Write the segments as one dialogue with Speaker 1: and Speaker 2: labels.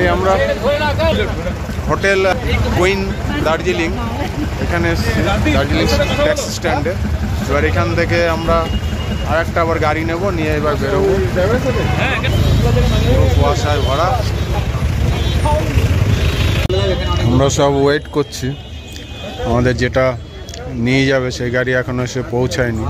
Speaker 1: এই আমরা hotel queen Darjeeling এখানে দার্জিলিং ট্যাক্সি স্ট্যান্ডে। এবার এখান থেকে আমরা আরেকটা আবার গাড়ি নেব, নিয়ে এবার বেরোবো। কুয়াশায় ভরা, আমরা সব ওয়েট করছি। আমাদের যেটা নিয়ে যাবে সেই গাড়ি এখনো এসে পৌঁছায়নি।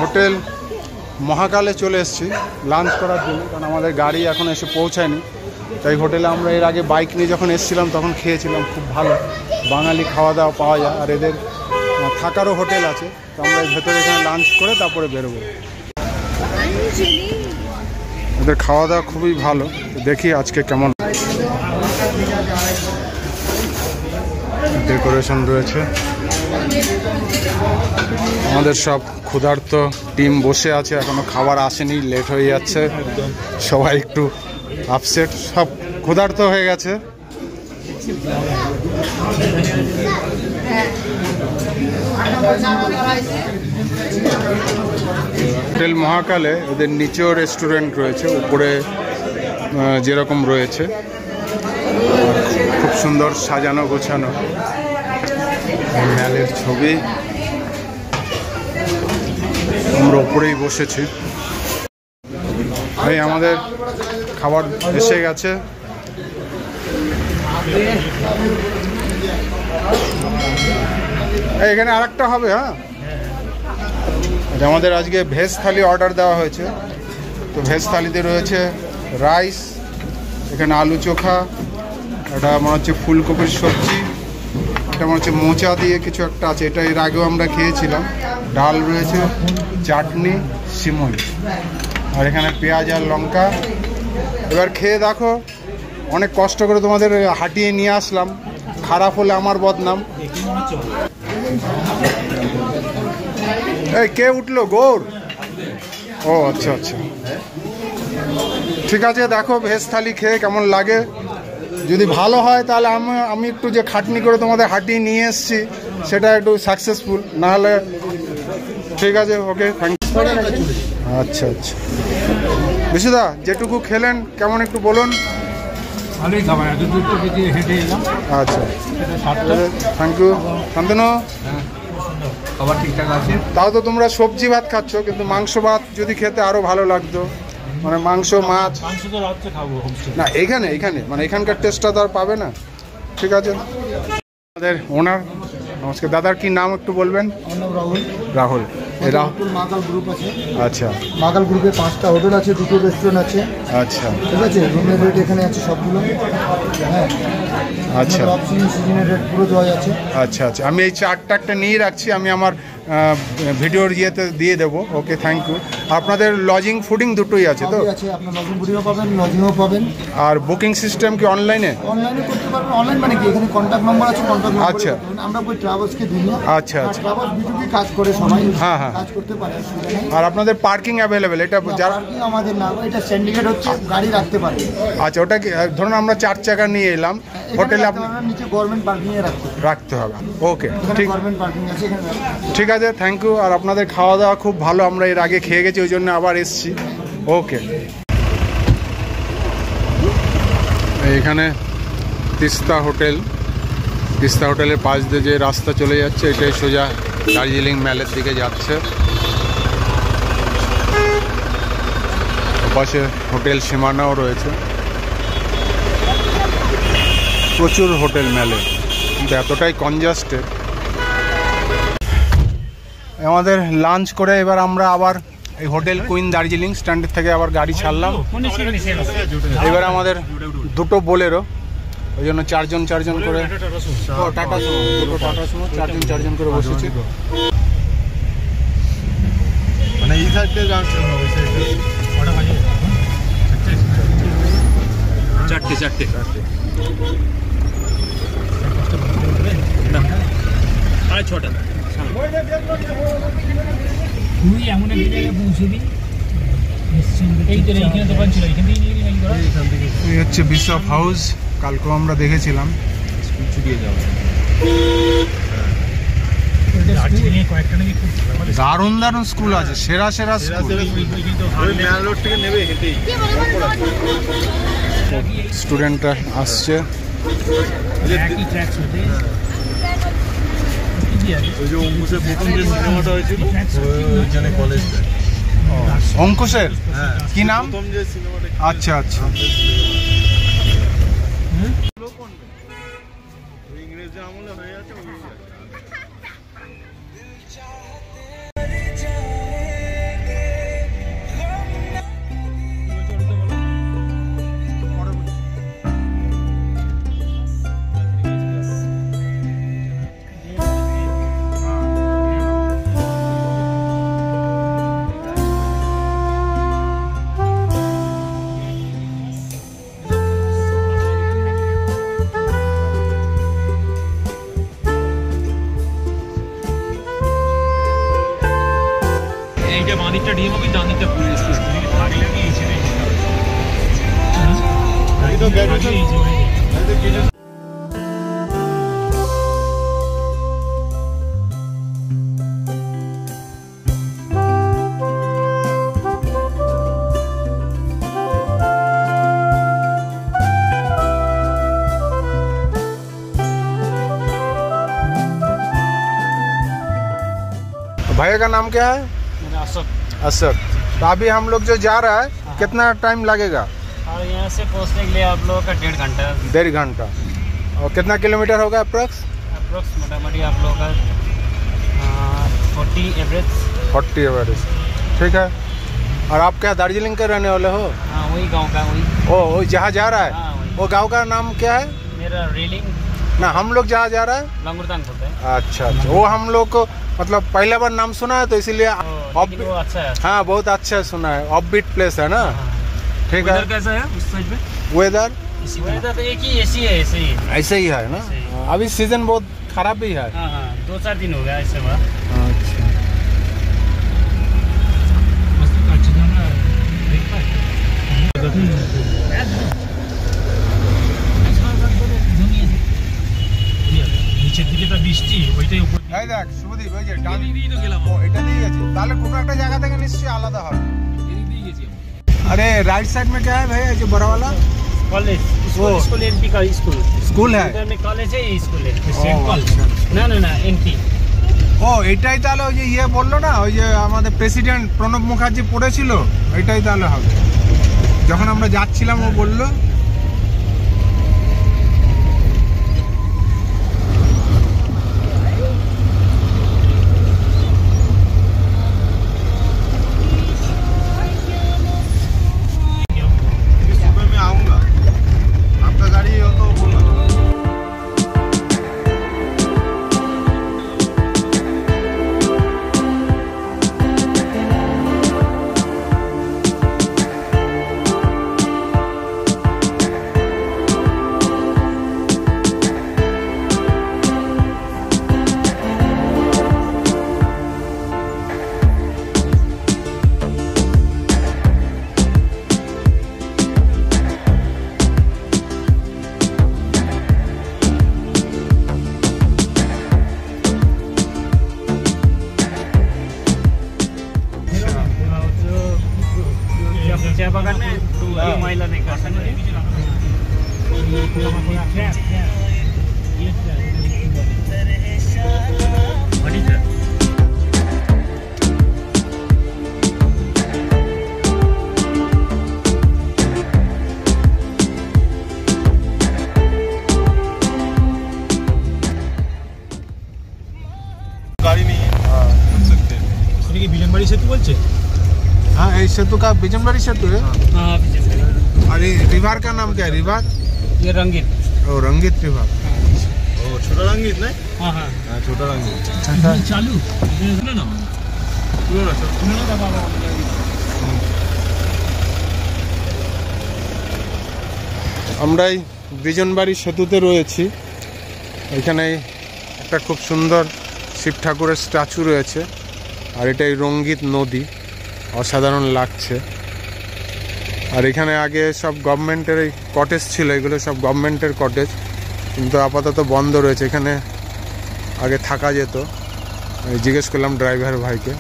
Speaker 1: হোটেল মহাকালে চলে এসেছি লাঞ্চ করার জন্য, কারণ আমাদের গাড়ি এখন এসে পৌঁছায়নি। তাই হোটেলে আমরা এর আগে বাইক নিয়ে যখন এসেছিলাম তখন খেয়েছিলাম, খুব ভালো বাঙালি খাওয়া দাওয়া পাওয়া যায়। আর এদের থাকারও হোটেল আছে, তো আমরা ভেতরে এখানে লাঞ্চ করে তারপরে বেরোবো। এদের খাওয়া দাওয়া খুবই ভালো, দেখি আজকে কেমন। ডেকোরেশন রয়েছে, আমাদের সব ক্ষুধার্ত টিম বসে আছে, এখনো খাবার আসেনি, লেট হয়ে যাচ্ছে, সবাই একটু আপসেট, সব ক্ষুধার্ত হয়ে গেছে। হোটেল মহাকালে ওদের নিচেও রেস্টুরেন্ট রয়েছে, উপরে যেরকম রয়েছে খুব সুন্দর সাজানো গোছানো ম্যালের ছবি। আমরা উপরেই বসেছি। ভাই আমাদের খাবার এসে গেছে। এখানে আরেকটা হবে। হ্যাঁ, আমাদের আজকে ভেজ থালি অর্ডার দেওয়া হয়েছে। তো ভেজ থালিতে রয়েছে রাইস, এখানে আলু চোখা, এটা মনে হচ্ছে ফুলকপির সবজি, এটা মনে হচ্ছে মোচা দিয়ে কিছু একটা আছে, এটা এর আগেও আমরা খেয়েছিলাম। ডাল রয়েছে, চাটনি, সিমই, আর এখানে পেঁয়াজ আর লঙ্কা। এবার খেয়ে দেখো, অনেক কষ্ট করে তোমাদের হাঁটিয়ে নিয়ে আসলাম, খারাপ হলে আমার বদনাম। এই কে উঠলো? গৌর? ও আচ্ছা আচ্ছা, ঠিক আছে। দেখো ভেজ থালি খেয়ে কেমন লাগে, যদি ভালো হয় তাহলে আমি একটু যে খাটনি করে তোমাদের হাঁটিয়ে নিয়ে এসেছি সেটা একটু সাকসেসফুল, নাহলে ঠিক আছে। ওকে, থ্যাংক ইউ। আচ্ছা আচ্ছা, বিশুদা যেটুকু খেলেন কেমন একটু বলুন। আচ্ছা, থ্যাংক ইউ। শান্তনু,
Speaker 2: খাবার ঠিকঠাক আছে?
Speaker 1: তাও তো তোমরা সবজি ভাত খাচ্ছ, কিন্তু মাংস ভাত যদি খেতে আরো ভালো লাগতো, মানে মাংস মাছ। না এখানে মানে এখানকার টেস্টটা তো আর পাবে না। ঠিক আছে, আমাদের ওনার, নমস্কার দাদার কি নাম একটু বলবেন?
Speaker 3: রাহুল।
Speaker 1: রাহুল,
Speaker 3: মহাকাল গ্রুপ আছে।
Speaker 1: আচ্ছা,
Speaker 3: মহাকাল গ্রুপে 5টা হোটেল আছে, 2টো রেস্টুরেন্ট আছে।
Speaker 1: আচ্ছা,
Speaker 3: ঠিক আছে, রুমের রেট এখানে আছে সবগুলো। হ্যাঁ,
Speaker 1: আচ্ছা,
Speaker 3: সিজনের রেট পুরো দেওয়া আছে।
Speaker 1: আচ্ছা আচ্ছা, আমি এই চার্টটা একটা নিয়ে রাখছি, আমি আমার ভিডিওর ইয়েতে দিয়ে দেবো। ওকে, থ্যাংক ইউ। আপনাদের লজিং ফুডিং দুটোই আছে তো?
Speaker 3: আছে, আপনার লজিং ফুডিংও পাবেন, লজিংও পাবেন।
Speaker 1: আর বুকিং সিস্টেম কি অনলাইনে?
Speaker 3: অনলাইনে করতে পারবেন। অনলাইন মানে কি, এখানে কন্ট্যাক্ট নাম্বার আছে, কন্ট্যাক্ট নাম্বার।
Speaker 1: আচ্ছা,
Speaker 3: আমরা ওই ট্রাভেলসকে দিই।
Speaker 1: আচ্ছা আচ্ছা,
Speaker 3: ট্রাভেলস বিটুবি কাজ করে সবাই।
Speaker 1: হ্যাঁ হ্যাঁ,
Speaker 3: কাজ করতে পারে, অসুবিধা নেই।
Speaker 1: আর আপনাদের পার্কিং অ্যাভেলেবেল? এটা যারা
Speaker 3: পার্কিং আমাদের না, এটা সিন্ডিকেট হচ্ছে, গাড়ি রাখতে পারে।
Speaker 1: আচ্ছা, ওটা কি ধরুন আমরা 4 চাকা নিয়ে এলাম, হোটেলে আপনার
Speaker 3: নিচে গভর্নমেন্ট পার্কিং এ
Speaker 1: রাখতে হবে? ওকে, ঠিক,
Speaker 3: গভর্নমেন্ট পার্কিং আছে এখানে।
Speaker 1: ঠিক আছে, থ্যাংক ইউ। আর আপনাদের খাওয়া দাওয়া খুব ভালো, আমরা এর আগে খেয়ে গেছি, ওই জন্য আবার এসছি। ওকে, এখানে তিস্তা হোটেল, তিস্তা হোটেলের পাশ দিয়ে যে রাস্তা চলে যাচ্ছে এটাই সোজা দার্জিলিং ম্যালের দিকে যাচ্ছে। পাশে হোটেল সীমানাও রয়েছে, প্রচুর হোটেল ম্যালে, কিন্তু এতটাই কনজাস্টেড। আমাদের লাঞ্চ করে এবার আমরা আবার এই হোটেল কুইন দার্জিলিং স্ট্যান্ডের থেকে আবার গাড়ি ছাড়লাম। এবার আমাদের দুটো বোলেরো, ওই জন্য 4 জন করে টাটা সুমো, দুটো টাটা সুমো 4 জন করে বসেছি।
Speaker 2: মানে এই সাইডে যাচ্ছে না, ওই সাইডে 4টে
Speaker 4: তুই এমন একটা জায়গায় পৌঁছে দিই এই তো এইখানে দোকান ছিল এইখান থেকে নিয়ে নিই করা
Speaker 1: এই হচ্ছে বিশপ হাউস, কালকেও আমরা দেখেছিলাম।
Speaker 2: ছুটিয়ে যাওয়া
Speaker 4: দার্জিলিংয়ে কয়েকটা নাকি খুব
Speaker 1: দারুণ দারুণ স্কুল আছে, সেরা সেরা স্কুল।
Speaker 2: মেন রোড থেকে নেবে হেঁটেই
Speaker 1: স্টুডেন্টরা আসছে।
Speaker 4: একই ট্র্যাক হতে
Speaker 2: ওই যে অঙ্কুশের প্রথম যে সিনেমাটা হয়েছিল ওইখানে কলেজটা।
Speaker 1: অঙ্কুশের
Speaker 2: হ্যাঁ
Speaker 1: কি নাম?
Speaker 2: প্রথম যে সিনেমাটা
Speaker 1: আচ্ছা আচ্ছা।
Speaker 2: ইংরেজি আমলে হয়ে আছে ওই
Speaker 4: এইটা বাঁ দিকটা ডিএম হবে, ডান দিকটা পুলিশ আগে লাগে এই ছেড়ে
Speaker 2: এই তো গ্র্যাজুয়েশন
Speaker 1: भैया का नाम क्या है?
Speaker 4: मेरा अशोक।
Speaker 1: अशोक। तो अभी हम लोग जो जा रहा है कितना टाइम लगेगा?
Speaker 4: और यहाँ से पहुँचने के लिए आप लोगों का 1.5 घंटा
Speaker 1: 1.5 घंटा। और कितना किलोमीटर होगा अप्रोक्स?
Speaker 4: अप्रोक्स मोटामोटी आप लोगों का 40 एवरेज।
Speaker 1: 40 एवरेज, ठीक है। और आप क्या दार्जिलिंग के रहने वाले हो?
Speaker 4: हाँ वही गांव का वही।
Speaker 1: ओ जहाँ जा रहा है
Speaker 4: हाँ वही।
Speaker 1: वो गांव का नाम क्या है?
Speaker 4: मेरा रेलिंग
Speaker 1: ना हम लोग जहाँ जा रहा है।
Speaker 4: लंगुरदान बोलते हैं।
Speaker 1: अच्छा अच्छा, वो हम लोग को मतलब पहला बार नाम सुना है तो इसीलिए
Speaker 4: लेकिन वो अच्छा है।
Speaker 1: हाँ बहुत अच्छा सुना है, ऑफबीट प्लेस है ना। ठीक है।
Speaker 4: वेदर कैसा है उस साइड पे?
Speaker 1: वेदर
Speaker 4: वेदर तो एक ही ऐसी है, ऐसे ही।
Speaker 1: ऐसे ही है ना।
Speaker 4: ऐसे ही।
Speaker 1: अभी सीजन बहुत खराब भी है।
Speaker 4: हाँ हाँ 2-4 दिन हो गया ऐसे हुआ।
Speaker 1: अच्छा
Speaker 4: নিচের দিকে তো বৃষ্টি, ওইটাই উপর
Speaker 1: এই দেখ শুভদীপ, ওই যে ডান
Speaker 4: দিকেই তো গেলাম।
Speaker 1: ও এটা দিয়ে গেছি, তাহলে কোনো একটা জায়গা থেকে নিশ্চয়ই আলাদা হবে।
Speaker 4: এদিক দিয়ে গেছি।
Speaker 1: अरे राइट साइड में क्या है भैया, ये जो बड़ा वाला
Speaker 4: कॉलेज
Speaker 1: वो।
Speaker 4: स्कूल एनपी का स्कूल
Speaker 1: स्कूल है?
Speaker 4: उधर में कॉलेज है, ये स्कूल है।
Speaker 1: Saint Paul.
Speaker 4: না না না এনপি।
Speaker 1: ও এটাই তাহলে ওই যে ইয়ে বললো না, ওই যে আমাদের প্রেসিডেন্ট প্রণব মুখার্জি পড়েছিল, এটাই তাহলে হবে। যখন আমরা যাচ্ছিলাম ও বললো।
Speaker 2: सुबह में आऊँगा, आपका गाड़ी हो तो बोलना।
Speaker 4: चाय बागान में 2 माइल नहीं कर सकते।
Speaker 2: गाड़ी नहीं है, कर सकते हैं।
Speaker 4: বিজনবাড়ি সেতু বলছে?
Speaker 1: हाँ इस सेतु का बिजनबाड़ी सेतु है।
Speaker 4: हाँ बिजनबाড়ি।
Speaker 1: अरे रिवर का नाम क्या है? रिवर
Speaker 4: ये रंगीत।
Speaker 1: ओ रंगीत रिवर।
Speaker 2: ओ छोटा रंगीत नहीं?
Speaker 4: हाँ हाँ
Speaker 2: हाँ छोटा रंगीत।
Speaker 4: चालू ना ना
Speaker 2: सुनो ना सर,
Speaker 4: ना बाबा
Speaker 1: আমরাই বিজনবাড়ি সেতুতে রয়েছি। এখানে একটা খুব সুন্দর শিব ঠাকুরের স্ট্যাচু রয়েছে, আর এটাই রঙ্গিত নদী, অসাধারণ লাগছে। আর এখানে আগে সব গভর্নমেন্টের এই কটেজ ছিল, এগুলো সব গভর্নমেন্টের কটেজ, কিন্তু আপাতত বন্ধ রয়েছে। এখানে আগে থাকা যেত। জিজ্ঞেস করলাম ড্রাইভার ভাইকে।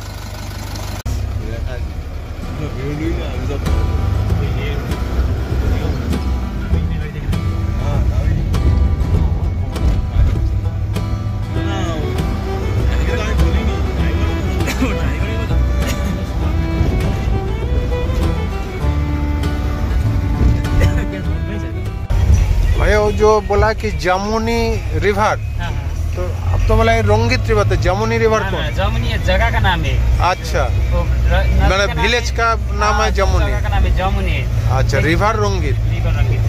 Speaker 1: भैया वो जो बोला कि जमुनी रिवर, तो अब तो बोला ये रंगित रिवर, तो जमुनी रिवर कौन?
Speaker 4: जमुनी जगह का नाम है।
Speaker 1: अच्छा, मतलब विलेज का नाम है जमुनी।
Speaker 4: जगह का नाम है जमुनी।
Speaker 1: अच्छा, रिवर रंगित।
Speaker 4: रिवर रंगित।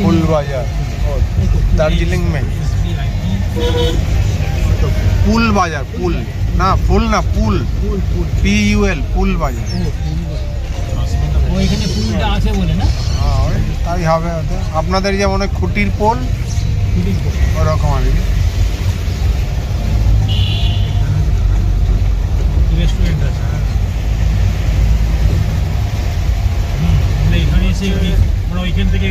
Speaker 1: पुल बाजार दार्जिलिंग में, तो पुल बाजार, पुल ना फुल ना पुल, PUL पुल बाजार।
Speaker 4: ও এখানে পুলটা আছে বলে না?
Speaker 1: হ্যাঁ, তাই হবে হয়তো। আপনাদের যেমন ওই খুঁটির পোল ওরকম আর কি।
Speaker 4: রেস্টুরেন্ট আছে। এখানে এসে আমরা ওইখান থেকে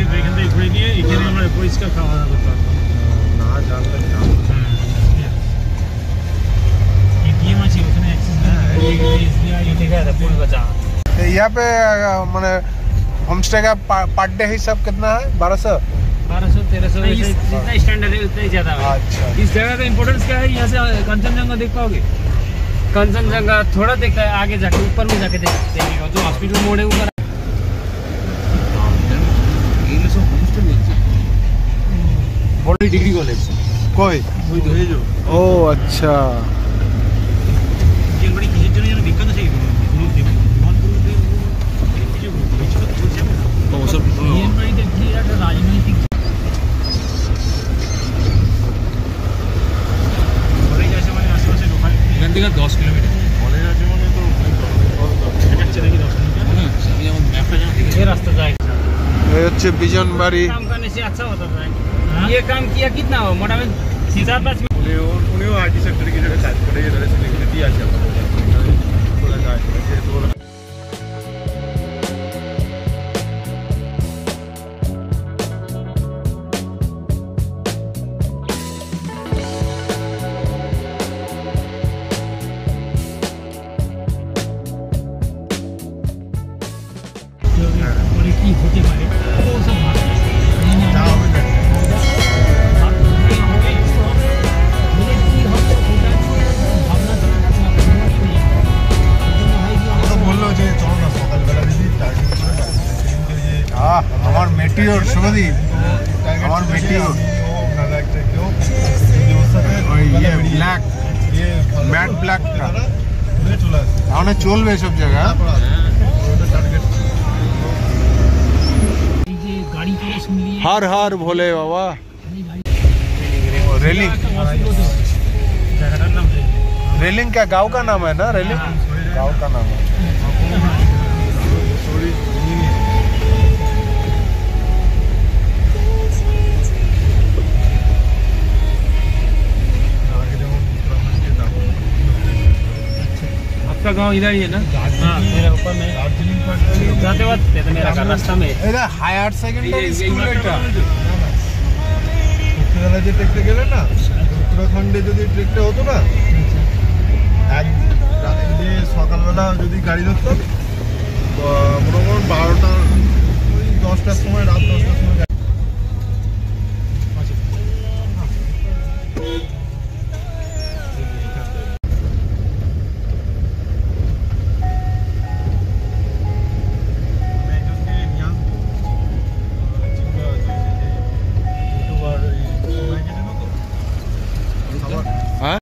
Speaker 4: ঘুরে নিয়ে এখানে আমরা পরিষ্কার খাওয়া দাওয়া করতে পারবো।
Speaker 1: না জানলে
Speaker 4: एटीएम আছে ওখানে অ্যাক্সেস SBI लिखा है पुल बचा।
Speaker 1: तो यहाँ पे मैंने होम स्टे का पर डे हिसाब कितना है? 1200
Speaker 4: 1300 जितना स्टैंडर्ड है उतना ही ज्यादा है।
Speaker 1: अच्छा,
Speaker 4: इस जगह का इम्पोर्टेंस क्या है? यहाँ से कंचनजंगा देख पाओगे? कंचनजंगा थोड़ा देखता है, आगे जाके ऊपर में जाके देखिएगा जो हॉस्पिटल मोड़ है ऊपर। डिग्री कॉलेज
Speaker 1: कोई ओ अच्छा
Speaker 4: बड़ी किसी जन जन दिक्कत है वो सब ये बड़ी देखिए यार राजनीतिक बड़े जैसे वाले आसपास से लोकल गंदी का 10 किलोमीटर कॉलेज আছে মানে তো अच्छा देखिए 10 किलोमीटर सभी हम मैप पे जाना ये रास्ता जाएगा।
Speaker 1: ये হচ্ছে বিজনবাড়ি।
Speaker 4: काम करने से अच्छा होता है। ये काम किया कितना हो मोटा में 6-7 में
Speaker 2: উনিও আইটি সেক্টরে কিছু কাজ করে এর সিলেক্টিভিটি আছে আমাদের তোরা কাজ করে তোরা
Speaker 4: বলে কি হতে পারে ও সব
Speaker 1: আমার মেটিওর শুভদি, আমার মেটিওর ওই ইয়ে ব্ল্যাক ম্যাট ব্ল্যাকটা মানে চলবে সব জায়গায়।
Speaker 4: এই যে গাড়ি করে শুনলি
Speaker 1: हर हर भोले बाबा। रेलिंग,
Speaker 4: জায়গাটার নাম
Speaker 1: रेलिंग क्या गांव का नाम है ना? रेलिंग गांव का नाम है।
Speaker 4: आपका गांव इधर ही है ना? हाँ, मेरा ऊपर में दार्जिलिंग जाते वक्त तो मेरा घर रास्ता में
Speaker 1: এটা হায়ার সেকেন্ডারি স্কুল এটা।
Speaker 2: উত্তরবেলা যে ট্রেকটা গেলে না, উত্তরাখণ্ডে যদি ট্রেকটা হতো না, এক যে সকালবেলা যদি গাড়ি ধরতাম মনে করুন 12টা ওই 10টার সময়, রাত 10টার সময়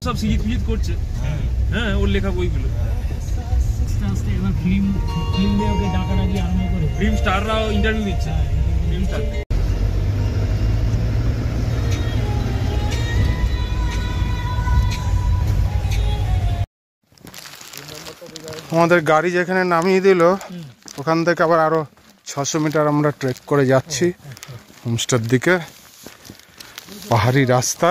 Speaker 5: সব সিজিট ফিজিট করছে। হ্যাঁ, ওর লেখা বইগুলো
Speaker 4: আস্তে আস্তে একবার ফিল্ম দিয়ে ওকে ডাকাডাকি আরম্ভ করে ফিল্ম স্টাররাও ইন্টারভিউ দিচ্ছে ফিল্ম স্টার।
Speaker 1: আমাদের গাড়ি যেখানে নামিয়ে দিল ওখান থেকে আবার আরো 600 মিটার আমরা ট্রেক করে যাচ্ছি হোমস্টের দিকে। পাহাড়ি রাস্তা,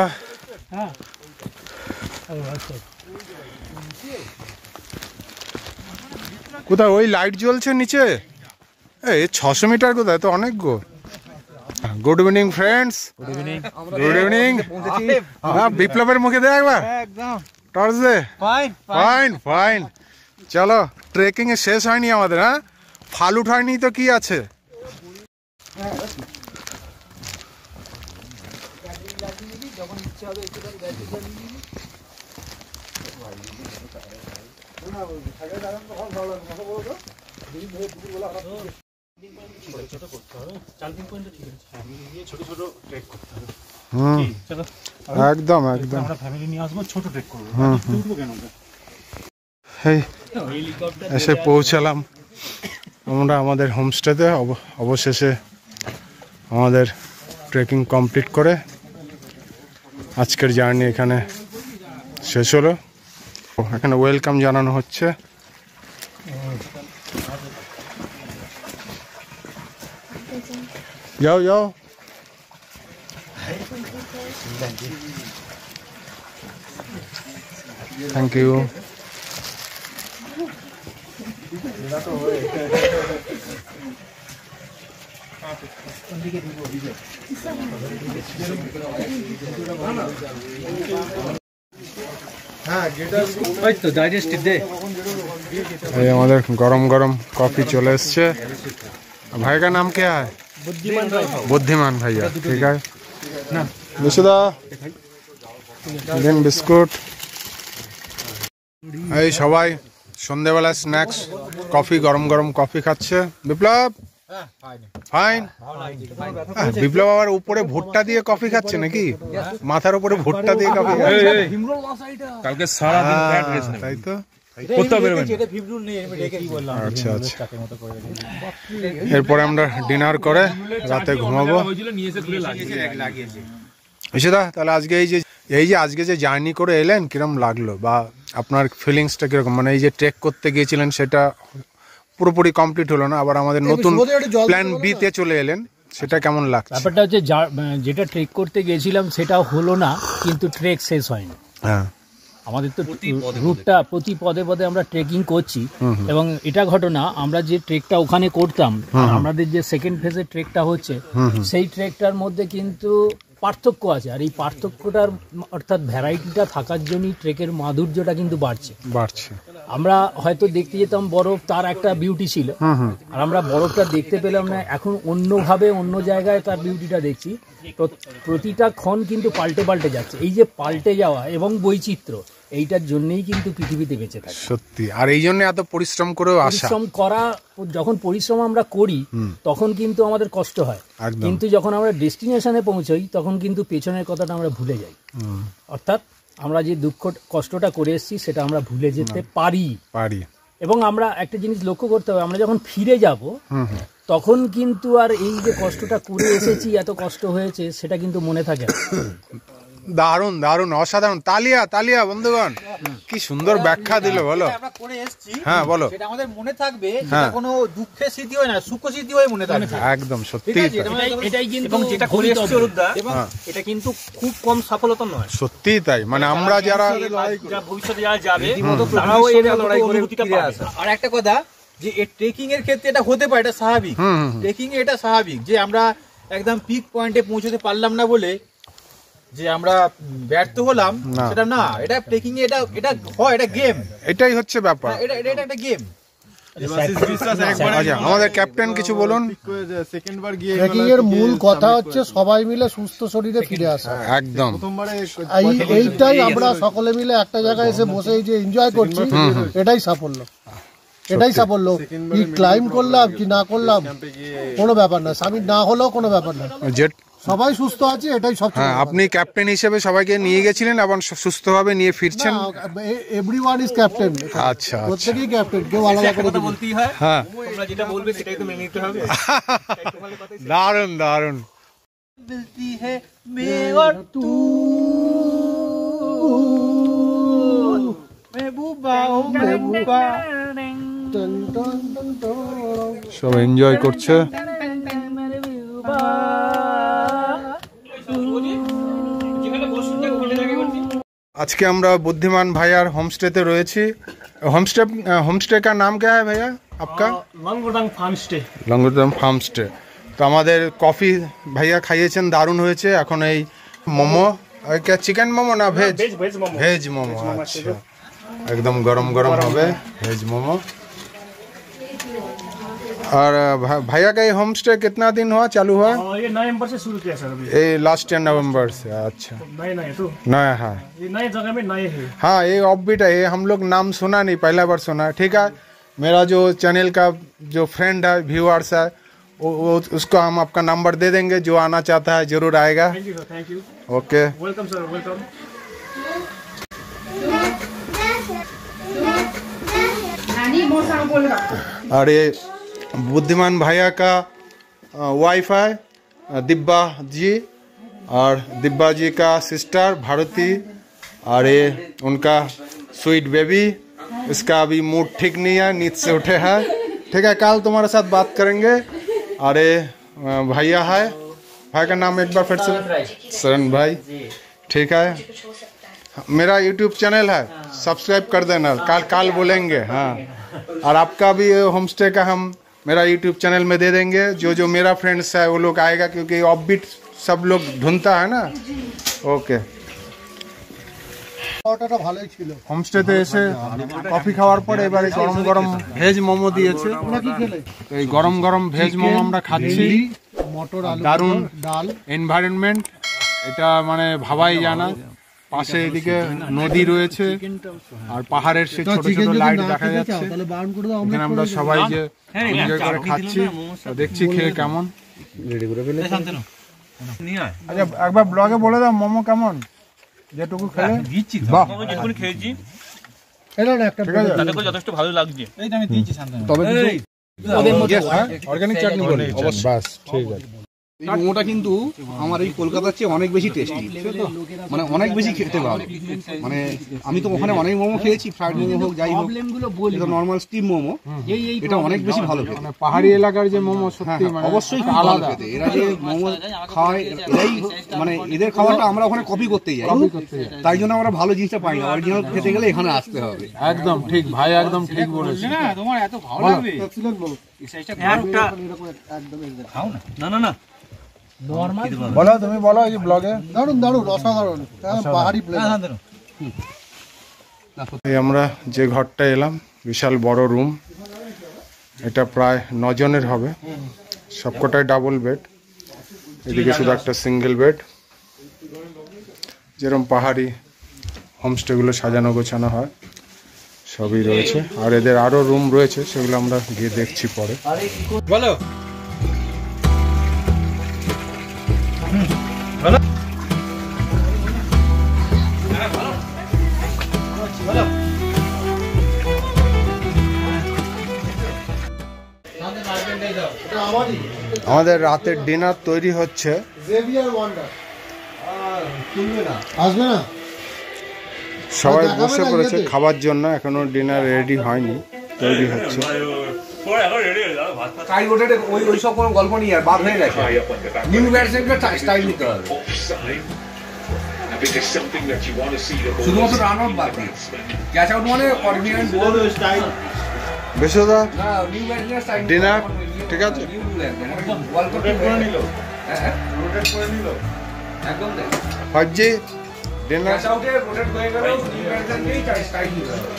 Speaker 1: কোথায় ওই লাইট জ্বলছে নিচে? এই 600 মিটার কোথায়, তো অনেক গো। Good evening friends, good evening. বিপ্লবের মুখে দে একবার টর্চ দে। Fine fine. চলো, ট্রেকিং এ শেষ হয়নি আমাদের। হ্যাঁ, ফাল উঠায়নি তো কি আছে। একদম একদম এসে পৌঁছালাম আমরা আমাদের হোমস্টেতে। অবশেষে আমাদের ট্রেকিং কমপ্লিট করে আজকের জার্নি এখানে শেষ হলো। এখানে ওয়েলকাম জানানো হচ্ছে। যাও যাও। Thank you. এই আমাদের গরম গরম কফি চলে এসছে। भाई का नाम क्या है? बुद्धिमान भैया। ठीक है, বিশুদা দেন বিস্কুট। এই সবাই সন্ধ্যাবেলা স্ন্যাক্স কফি, গরম গরম কফি খাচ্ছে। বিপ্লব ফাইন। বিপ্লব আবার উপরে ভুট্টা দিয়ে কফি খাচ্ছে নাকি? মাথার উপরে ভুট্টা দিয়ে কফি খাচ্ছে।
Speaker 4: কালকে সারা দিন ফ্যাট গেছে,
Speaker 1: তাই তো। আচ্ছা আচ্ছা, এরপরে আমরা ডিনার করে রাতে ঘুমাবো। ইশিদা, তাহলে আজকে এই যে আজকে যে জার্নি করে এলেন কিরকম লাগলো, বা আপনার ফিলিংসটা কিরকম? মানে এই যে ট্রেক করতে গিয়েছিলেন সেটা পুরোপুরি কমপ্লিট হলো না, আবার আমাদের নতুন প্ল্যান বি তে চলে এলেন, সেটা কেমন লাগছে?
Speaker 5: ব্যাপারটা হচ্ছে যেটা ট্রেক করতে গেছিলাম সেটা হলো না, কিন্তু ট্রেক শেষ হয়নি।
Speaker 1: হ্যাঁ,
Speaker 5: আমাদের তো রুটটা প্রতি পদে পদে আমরা ট্রেকিং করছি, এবং এটা ঘটনা আমরা যে ট্রেকটা ওখানে করতাম, আমাদের যে সেকেন্ড ফেজের ট্রেকটা হচ্ছে, সেই ট্রেকটার মধ্যে কিন্তু পার্থক্য আছে। আর এই পার্থক্যটার অর্থাৎ ভ্যারাইটিটা থাকার জন্যই ট্রেকের মাধুর্যটা কিন্তু বাড়ছে। আমরা হয়তো দেখতে যেতাম বরফ, তার একটা বিউটি ছিল, আর আমরা বরফটা দেখতে পেলাম না, এখন অন্যভাবে অন্য জায়গায় তার বিউটিটা দেখছি। প্রতিটা ক্ষণ কিন্তু পাল্টে পাল্টে যাচ্ছে। এই যে পাল্টে যাওয়া এবং বৈচিত্র্য, এইটার জন্যই কিন্তু পৃথিবীতে বেঁচে থাকে
Speaker 1: সত্যি। আর এই জন্য এত পরিশ্রম করেও
Speaker 5: পরিশ্রম করা, যখন পরিশ্রম আমরা করি তখন কিন্তু আমাদের কষ্ট হয়, কিন্তু যখন আমরা ডেস্টিনেশনে পৌঁছই তখন কিন্তু পেছনের কথাটা আমরা ভুলে যাই। অর্থাৎ আমরা যে দুঃখ কষ্টটা করে এসেছি সেটা আমরা ভুলে যেতে পারি। এবং আমরা একটা জিনিস লক্ষ্য করতে হবে, আমরা যখন ফিরে যাব তখন কিন্তু আর এই যে কষ্টটা করে এসেছি, এত কষ্ট হয়েছে, সেটা কিন্তু মনে থাকে না।
Speaker 1: দারুণ দারুণ, অসাধারণ। তালিয়া তালিয়া বন্ধুগণ, কি সুন্দর ব্যাখ্যা দিল। বলো,
Speaker 6: আমরা করে এসেছি,
Speaker 1: হ্যাঁ বলো।
Speaker 6: সেটা আমাদের মনে থাকবে, সেটা কোনো দুঃখের স্মৃতি হয় না, সুখ স্মৃতি হয়ে মনে থাকবে।
Speaker 1: একদম সত্যি,
Speaker 5: এটাই কিন্তু
Speaker 6: এবং যেটা করে এসেছি অরুদ্ধা, এবং এটা কিন্তু খুব কম সফলতা নয়।
Speaker 1: সত্যি তাই, মানে আমরা যারা
Speaker 6: ভবিষ্যতে যারা যাবে তারাও এর লড়াই করে ফিরে আসে। আর একটা কথা, যে ট্রেকিং এর ক্ষেত্রে এটা হতে পারে, এটা স্বাভাবিক। ট্রেকিং এ এটা স্বাভাবিক যে আমরা একদম পিক পয়েন্টে পৌঁছতে পারলাম না বলে যে আমরা ব্যর্থ হলাম, সেটা না। এটা ট্রেকিং এ এটা হয়, এটা গেম,
Speaker 1: এটাই হচ্ছে ব্যাপার।
Speaker 6: এটা একটা গেম।
Speaker 1: আমাদের ক্যাপ্টেন কিছু বলুন।
Speaker 3: ট্রেকিং এর মূল কথা হচ্ছে সবাই মিলে সুস্থ শরীরে ফিরে আসা।
Speaker 1: একদম,
Speaker 3: এইটাই আমরা সকলে মিলে একটা জায়গায় এসে বসে এই যে এনজয় করছি, এটাই সাফল্য। এটাই সাফল্য। কি ক্লাইম্ব করলাম কি না করলাম কোনো ব্যাপার না, সামিট না হলেও কোনো ব্যাপার না। সবাই সুস্থ আছে, এটাই সবচেয়ে
Speaker 1: হ্যাঁ, আপনি ক্যাপ্টেন হিসেবে সবাইকে নিয়ে গেছিলেন এবং সুস্থভাবে নিয়ে ফিরছেন।
Speaker 3: Everyone is captain.
Speaker 1: আচ্ছা,
Speaker 3: প্রত্যেকেই ক্যাপ্টেন, কেউ আলাদা করে
Speaker 6: কথা বলতেই হয়,
Speaker 1: হ্যাঁ,
Speaker 6: তোমরা যেটা বলবে সেটাই তো মেনে নিতে হবে।
Speaker 1: দারুণ দারুণ।
Speaker 6: मिलती है मैं और तू महबूबा ओ महबूबा।
Speaker 1: সব এনজয় করছে। আজকে আমরা बुद्धिमान भाइयार होमस्टे রয়েছি। होमस्टे का नाम क्या है भैया आपका?
Speaker 4: Langardang farm stay.
Speaker 1: Langardam farm stay. তো আমাদের কফি ভাইয়া খাইয়েছেন, দারুণ হয়েছে। এখন এই মোমো, চিকেন মোমো না ভেজ? ভেজ মোমো। আচ্ছা, একদম গরম গরম হবে ভেজ मोमो। और भैया का ये होम स्टे कितना दिन हुआ चालू हुआ?
Speaker 4: ये नवंबर से शुरू किया सर अभी।
Speaker 1: ये लास्ट नवंबर से। अच्छा,
Speaker 4: नए तो
Speaker 1: नया है,
Speaker 4: ये नए जगह में नए है।
Speaker 1: हाँ, ये ऑफबीट है, ये हम लोग नाम सुना नहीं, पहला बार सुना। ठीक है, मेरा जो चैनल का जो फ्रेंड है, व्यूअर्स है, वो उसको हम आपका नंबर दे देंगे, जो आना चाहता है जरूर आएगा।
Speaker 4: Thank you sir, thank you.
Speaker 1: Okay,
Speaker 4: welcome sir, welcome.
Speaker 1: और ये बुद्धिमान भैया का वाइफ है दिब्बा जी, और दिब्बा जी का सिस्टर भारती, और ये उनका स्वीट बेबी। इसका अभी मूड ठीक नहीं है, नींद से उठे हैं। ठीक है, कल तुम्हारे साथ बात करेंगे। और ये भैया है, भाई का नाम एक बार फिर से? शरण भाई। ठीक है, मेरा यूट्यूब चैनल है, सब्सक्राइब कर देना, काल बोलेंगे। हाँ, और आपका भी होमस्टे का हम मेरा यूट्यूब चैनल में दे देंगे। जो मेरा फ्रेंड्स है वो लोग आएगा, क्योंकि ऑफबीट सब लोग ढूंढता है ना। ओके,
Speaker 3: খাওয়াটা ভালোই ছিল।
Speaker 1: হোমস্টেতে এসে কফি খাওয়ার পরে এবারে গরম গরম ভেজ মোমো দিয়েছে।
Speaker 3: তোমরা কি খেলে?
Speaker 1: এই গরম গরম ভেজ মোমো আমরা খাচ্ছি।
Speaker 3: মটর আলু
Speaker 1: দারুণ
Speaker 3: ডাল।
Speaker 1: এনভায়রনমেন্ট, এটা মানে ভাবাই জানা। পাশে এদিকে নদী রয়েছে, আর পাহাড়ের সেই ছোট ছোট লাইট দেখা যাচ্ছে।
Speaker 3: তাহলে বারণ করে দাও,
Speaker 1: এখানে আমরা সবাই যে এনজয় করে খাচ্ছি, তো দেখছি খেয়ে কেমন। রেডি করে ফেলে। আচ্ছা, একবার ব্লগে বলে দাও মোমো কেমন, যেটুকু খেলে। বাহ,
Speaker 6: যেটুকু খেয়েছি
Speaker 3: এটা না একটা
Speaker 6: তাতে করে যথেষ্ট ভালো লাগছে। এই তো আমি দিয়েছি শান্তনু।
Speaker 1: তবে অর্গানিক চাটনি বলে অবশ্যই। বাস, ঠিক আছে।
Speaker 7: এই মোমোটা কিন্তু আমার এই কলকাতার চেয়ে অনেক বেশি টেস্টি, মানে অনেক বেশি খেতে ভালো। মানে আমি তো ওখানে অনেক মোমো খেয়েছি, ফ্রাইড মোমো হোক যাই হোক, এটা নর্মাল স্টিম মোমো, এটা অনেক বেশি ভালো খেতে।
Speaker 1: মানে পাহাড়ি এলাকার যে মোমো সত্যি মানে
Speaker 7: অবশ্যই আলাদা খেতে। এরা যে মোমো খায়, এরাই মানে এদের খাবারটা আমরা ওখানে কপি করতে যাই, তাই জন্য আমরা ভালো জিনিসটা পাই না। অরিজিনাল খেতে গেলে এখানে আসতে হবে।
Speaker 1: একদম ঠিক ভাই, একদম ঠিক বলেছে।
Speaker 6: না তোমার এত ভালো লাগবে এই সাইজটা একটা না না না নরমাল
Speaker 1: বলো, তুমি বলো এই ব্লগে।
Speaker 3: দারুণ দারুণ, অসাধারণ পাহাড়ি প্লেস।
Speaker 1: এই আমরা যে ঘরটা এলাম, বিশাল বড় রুম, এটা প্রায় 9 জনের হবে, সবকটাই ডাবল বেড। এদিকে শুধু একটা সিঙ্গেল বেড। যেরকম পাহাড়ি হোমস্টেগুলো সাজানো গোছানো হয় সবই রয়েছে। আর এদের আরো রুম রয়েছে, সেগুলো আমরা গিয়ে দেখছি পরে।
Speaker 6: বলো
Speaker 1: আমাদের রাতের ডিনার তৈরি হচ্ছে।
Speaker 3: আসবে না,
Speaker 1: সবাই বসে পড়েছে খাবার জন্য, এখনো ডিনার রেডি হয়নি, তৈরি হচ্ছে।
Speaker 7: ওই সব কোনো গল্প নেই, আর বাদ হয়ে গেছে। নিউ ব্যাটসম্যানকে স্টাইল নিতে হবে, শুধুমাত্র রান আউট বাদ দিয়ে। ক্যাচ আউট মানে কনফিডেন্স বল স্টাইল।
Speaker 1: বেশদা
Speaker 7: না, নিউ ব্যাটসম্যান স্টাইল
Speaker 1: ডিনার ঠিক আছে।
Speaker 7: বল করতে করে নিল, হ্যাঁ রোটেট করে নিল একদম। দেখ
Speaker 1: ফাজি ডিনার
Speaker 7: ক্যাচ আউটে রোটেট হয়ে গেল, নিউ ব্যাটসম্যানকেই স্টাইল নিতে হবে।